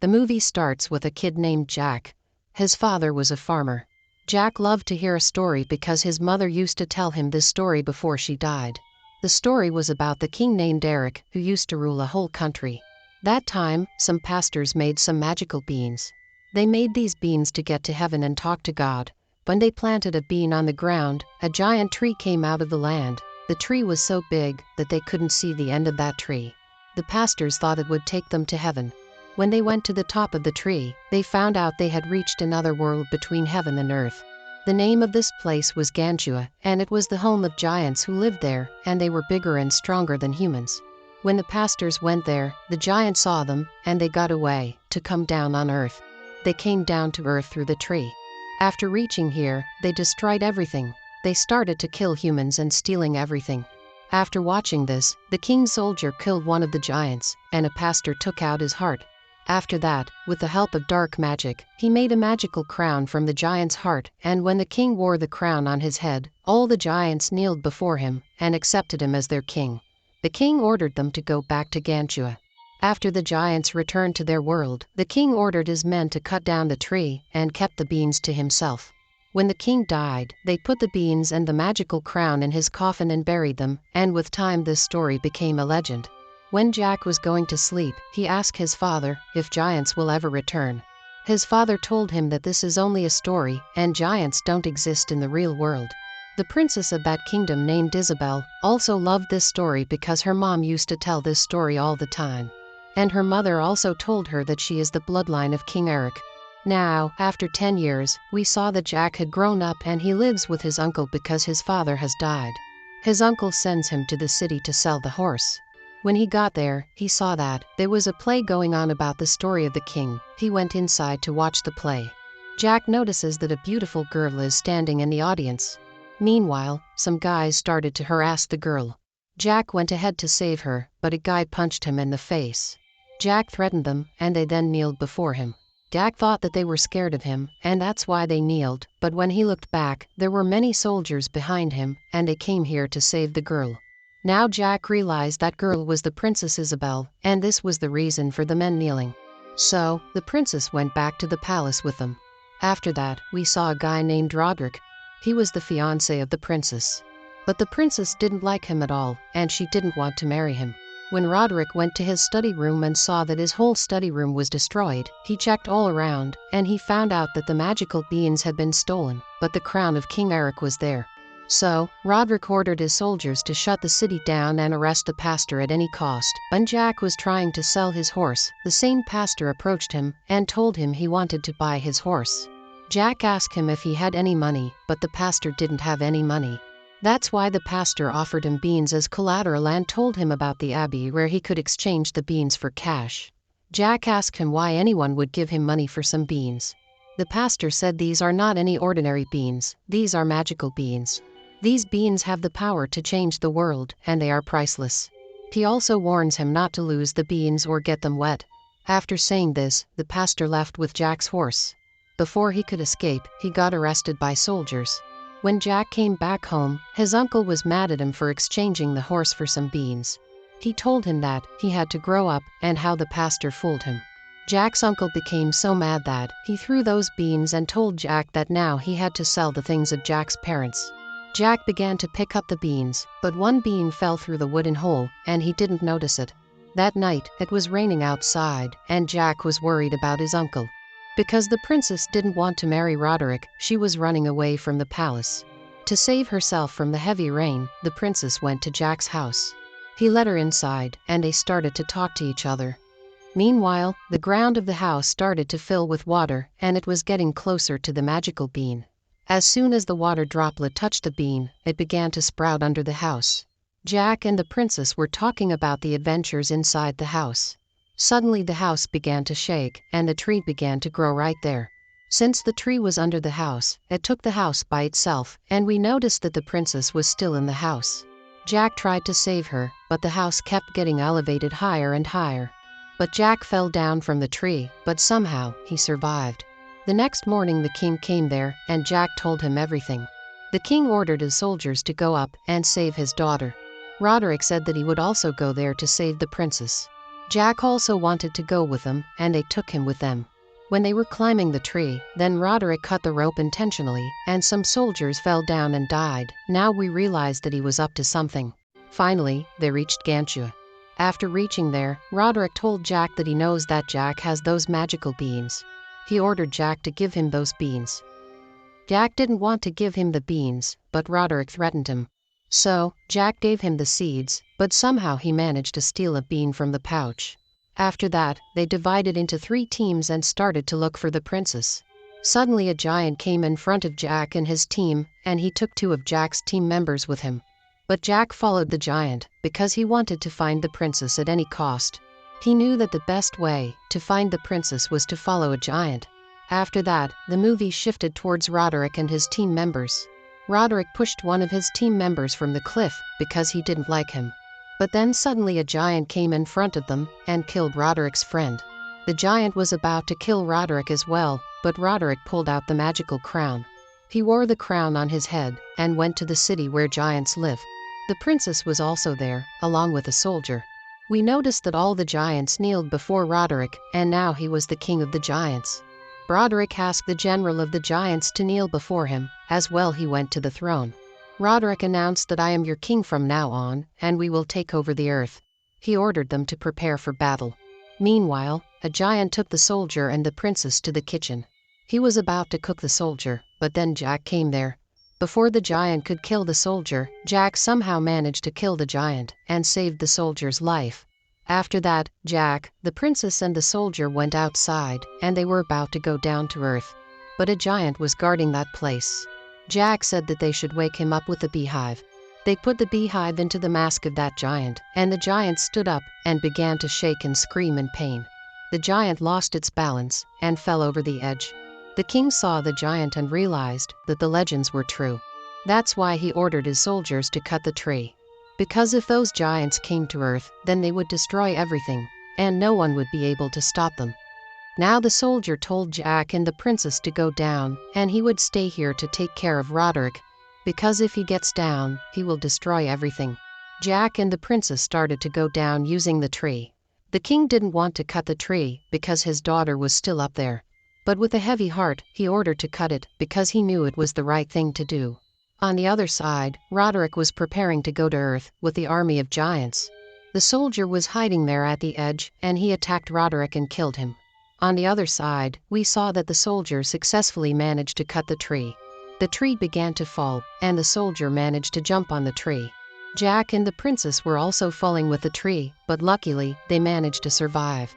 The movie starts with a kid named Jack. His father was a farmer. Jack loved to hear a story because his mother used to tell him this story before she died. The story was about the king named Eric who used to rule a whole country. That time, some pastors made some magical beans. They made these beans to get to heaven and talk to God. When they planted a bean on the ground, a giant tree came out of the land. The tree was so big that they couldn't see the end of that tree. The pastors thought it would take them to heaven. When they went to the top of the tree, they found out they had reached another world between heaven and earth. The name of this place was Gantu, and it was the home of giants who lived there, and they were bigger and stronger than humans. When the pastors went there, the giants saw them, and they got away to come down on earth. They came down to earth through the tree. After reaching here, they destroyed everything. They started to kill humans and stealing everything. After watching this, the king's soldier killed one of the giants, and a pastor took out his heart. After that, with the help of dark magic, he made a magical crown from the giant's heart, and when the king wore the crown on his head, all the giants kneeled before him and accepted him as their king. The king ordered them to go back to Gantu. After the giants returned to their world, the king ordered his men to cut down the tree and kept the beans to himself. When the king died, they put the beans and the magical crown in his coffin and buried them, and with time this story became a legend. When Jack was going to sleep, he asked his father if giants will ever return. His father told him that this is only a story, and giants don't exist in the real world. The princess of that kingdom named Isabel also loved this story because her mom used to tell this story all the time. And her mother also told her that she is the bloodline of King Eric. Now, after 10 years, we saw that Jack had grown up and he lives with his uncle because his father has died. His uncle sends him to the city to sell the horse. When he got there, he saw that there was a play going on about the story of the king. He went inside to watch the play. Jack notices that a beautiful girl is standing in the audience. Meanwhile, some guys started to harass the girl. Jack went ahead to save her, but a guy punched him in the face. Jack threatened them, and they then kneeled before him. Jack thought that they were scared of him, and that's why they kneeled, but when he looked back, there were many soldiers behind him, and they came here to save the girl. Now Jack realized that girl was the Princess Isabel, and this was the reason for the men kneeling. So, the princess went back to the palace with them. After that, we saw a guy named Roderick. He was the fiancé of the princess. But the princess didn't like him at all, and she didn't want to marry him. When Roderick went to his study room and saw that his whole study room was destroyed, he checked all around, and he found out that the magical beans had been stolen, but the crown of King Eric was there. So, Roderick ordered his soldiers to shut the city down and arrest the pastor at any cost. When Jack was trying to sell his horse, the same pastor approached him and told him he wanted to buy his horse. Jack asked him if he had any money, but the pastor didn't have any money. That's why the pastor offered him beans as collateral and told him about the abbey where he could exchange the beans for cash. Jack asked him why anyone would give him money for some beans. The pastor said these are not any ordinary beans, these are magical beans. These beans have the power to change the world, and they are priceless. He also warns him not to lose the beans or get them wet. After saying this, the pastor left with Jack's horse. Before he could escape, he got arrested by soldiers. When Jack came back home, his uncle was mad at him for exchanging the horse for some beans. He told him that he had to grow up and how the pastor fooled him. Jack's uncle became so mad that he threw those beans and told Jack that now he had to sell the things of Jack's parents. Jack began to pick up the beans, but one bean fell through the wooden hole, and he didn't notice it. That night, it was raining outside, and Jack was worried about his uncle. Because the princess didn't want to marry Roderick, she was running away from the palace. To save herself from the heavy rain, the princess went to Jack's house. He let her inside, and they started to talk to each other. Meanwhile, the ground of the house started to fill with water, and it was getting closer to the magical bean. As soon as the water droplet touched the bean, it began to sprout under the house. Jack and the princess were talking about the adventures inside the house. Suddenly the house began to shake, and the tree began to grow right there. Since the tree was under the house, it took the house by itself, and we noticed that the princess was still in the house. Jack tried to save her, but the house kept getting elevated higher and higher. But Jack fell down from the tree, but somehow, he survived. The next morning the king came there, and Jack told him everything. The king ordered his soldiers to go up and save his daughter. Roderick said that he would also go there to save the princess. Jack also wanted to go with them, and they took him with them. When they were climbing the tree, then Roderick cut the rope intentionally, and some soldiers fell down and died. Now we realized that he was up to something. Finally, they reached Gantu. After reaching there, Roderick told Jack that he knows that Jack has those magical beans. He ordered Jack to give him those beans. Jack didn't want to give him the beans, but Roderick threatened him. So, Jack gave him the seeds, but somehow he managed to steal a bean from the pouch. After that, they divided into 3 teams and started to look for the princess. Suddenly a giant came in front of Jack and his team, and he took 2 of Jack's team members with him. But Jack followed the giant, because he wanted to find the princess at any cost. He knew that the best way to find the princess was to follow a giant. After that, the movie shifted towards Roderick and his team members. Roderick pushed one of his team members from the cliff because he didn't like him. But then suddenly a giant came in front of them and killed Roderick's friend. The giant was about to kill Roderick as well, but Roderick pulled out the magical crown. He wore the crown on his head and went to the city where giants live. The princess was also there, along with a soldier. We noticed that all the giants kneeled before Roderick, and now he was the king of the giants. Roderick asked the general of the giants to kneel before him, as well he went to the throne. Roderick announced that I am your king from now on, and we will take over the earth. He ordered them to prepare for battle. Meanwhile, a giant took the soldier and the princess to the kitchen. He was about to cook the soldier, but then Jack came there. Before the giant could kill the soldier, Jack somehow managed to kill the giant and saved the soldier's life. After that, Jack, the princess and the soldier went outside, and they were about to go down to earth. But a giant was guarding that place. Jack said that they should wake him up with a beehive. They put the beehive into the mask of that giant, and the giant stood up and began to shake and scream in pain. The giant lost its balance and fell over the edge. The king saw the giant and realized that the legends were true. That's why he ordered his soldiers to cut the tree. Because if those giants came to earth, then they would destroy everything, and no one would be able to stop them. Now the soldier told Jack and the princess to go down, and he would stay here to take care of Roderick, because if he gets down, he will destroy everything. Jack and the princess started to go down using the tree. The king didn't want to cut the tree because his daughter was still up there. But with a heavy heart, he ordered to cut it because he knew it was the right thing to do. On the other side, Roderick was preparing to go to earth with the army of giants. The soldier was hiding there at the edge, and he attacked Roderick and killed him. On the other side, we saw that the soldier successfully managed to cut the tree. The tree began to fall, and the soldier managed to jump on the tree. Jack and the princess were also falling with the tree, but luckily, they managed to survive.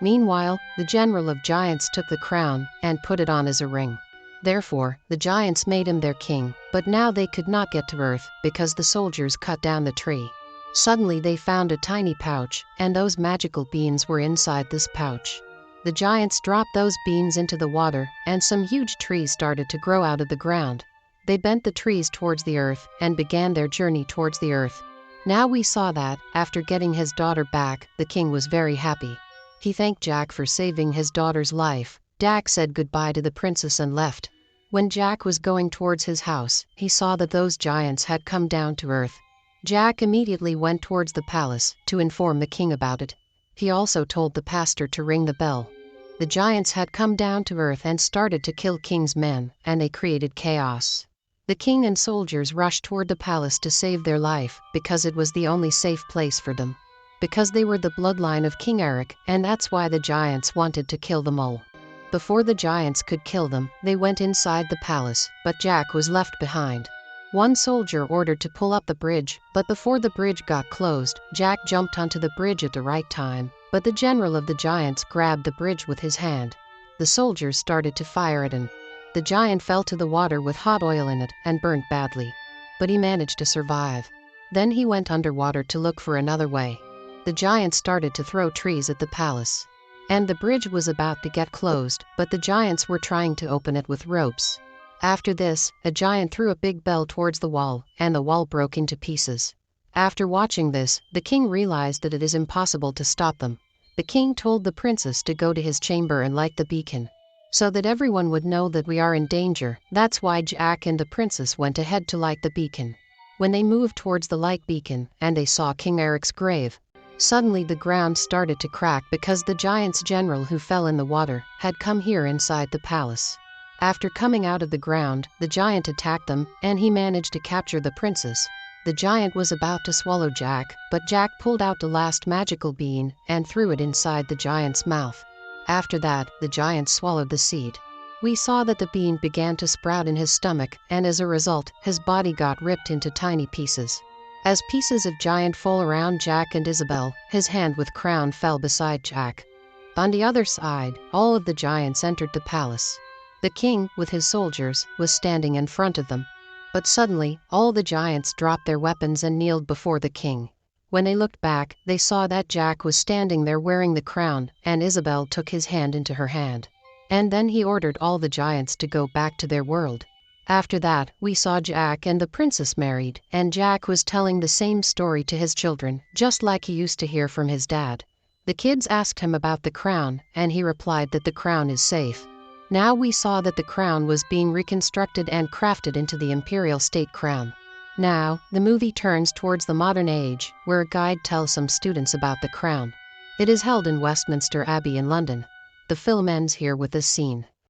Meanwhile, the general of giants took the crown and put it on as a ring. Therefore, the giants made him their king, but now they could not get to earth because the soldiers cut down the tree. Suddenly they found a tiny pouch, and those magical beans were inside this pouch. The giants dropped those beans into the water, and some huge trees started to grow out of the ground. They bent the trees towards the earth and began their journey towards the earth. Now we saw that, after getting his daughter back, the king was very happy. He thanked Jack for saving his daughter's life. Jack said goodbye to the princess and left. When Jack was going towards his house, he saw that those giants had come down to earth. Jack immediately went towards the palace to inform the king about it. He also told the pastor to ring the bell. The giants had come down to earth and started to kill king's men, and they created chaos. The king and soldiers rushed toward the palace to save their life because it was the only safe place for them. Because they were the bloodline of King Eric, and that's why the giants wanted to kill them all. Before the giants could kill them, they went inside the palace, but Jack was left behind. One soldier ordered to pull up the bridge, but before the bridge got closed, Jack jumped onto the bridge at the right time, but the general of the giants grabbed the bridge with his hand. The soldiers started to fire at him. The giant fell to the water with hot oil in it and burnt badly. But he managed to survive. Then he went underwater to look for another way. The giant started to throw trees at the palace. And the bridge was about to get closed, but the giants were trying to open it with ropes. After this, a giant threw a big bell towards the wall, and the wall broke into pieces. After watching this, the king realized that it is impossible to stop them. The king told the princess to go to his chamber and light the beacon, so that everyone would know that we are in danger. That's why Jack and the princess went ahead to light the beacon. When they moved towards the light beacon, and they saw King Eric's grave, Suddenly the ground started to crack because the giant's general who fell in the water had come here inside the palace. After coming out of the ground, the giant attacked them and he managed to capture the princess. The giant was about to swallow Jack, but Jack pulled out the last magical bean and threw it inside the giant's mouth. After that, the giant swallowed the seed. We saw that the bean began to sprout in his stomach, and as a result, his body got ripped into tiny pieces. As pieces of giant fall around Jack and Isabel, his hand with crown fell beside Jack. On the other side, all of the giants entered the palace. The king, with his soldiers, was standing in front of them. But suddenly, all the giants dropped their weapons and kneeled before the king. When they looked back, they saw that Jack was standing there wearing the crown, and Isabel took his hand into her hand. And then he ordered all the giants to go back to their world. After that, we saw Jack and the princess married, and Jack was telling the same story to his children, just like he used to hear from his dad. The kids asked him about the crown, and he replied that the crown is safe. Now we saw that the crown was being reconstructed and crafted into the imperial state crown. Now, the movie turns towards the modern age, where a guide tells some students about the crown. It is held in Westminster Abbey in London. The film ends here with this scene.